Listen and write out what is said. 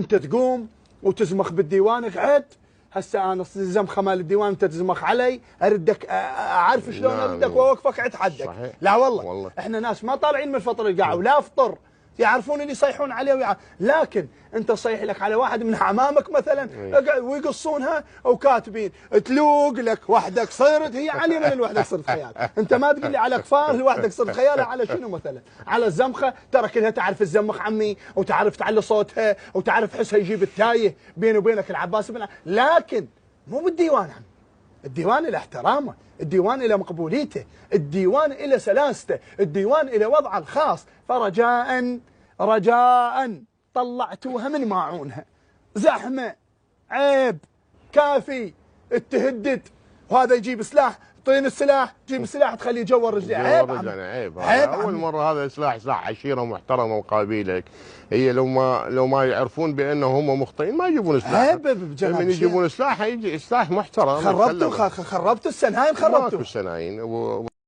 انت تقوم وتزمخ بالديوان قعد. هسه انا الزمخه مال الديوان انت تزمخ علي، اردك اعرف شلون اردك واوقفك اتحدك. لا والله احنا ناس ما طالعين من الفطر القاع ولا افطر، يعرفون اللي يصيحون عليه لكن انت تصيح لك على واحد من حمامك مثلا ويقصونها وكاتبين تلوق لك وحدك صرت، هي علي من الوحدك صرت خيال. انت ما تقول لي على كفار الوحدك صرت خيال، على شنو مثلا؟ على الزمخه ترى كلها تعرف الزمخ عمي، وتعرف تعلي صوتها، وتعرف حسها يجيب التايه بيني وبينك العباس بن، لكن مو بالديوان عمي. الديوان له احترامه، الديوان له مقبوليته، الديوان له سلاسته، الديوان له وضعه الخاص. رجاء طلعتوها من ماعونها، زحمه عيب كافي، اتهدد وهذا يجيب سلاح، طين السلاح، جيب السلاح تخليه يجور رجليه، عيب عيب. اول مره هذا سلاح عشيره محترمه وقابيله. هي لو ما يعرفون بانه هم مخطئين ما يجيبون سلاح. عيب من يجيبون سلاح يجي سلاح محترم. خربتوا السناين، خربتوا السناين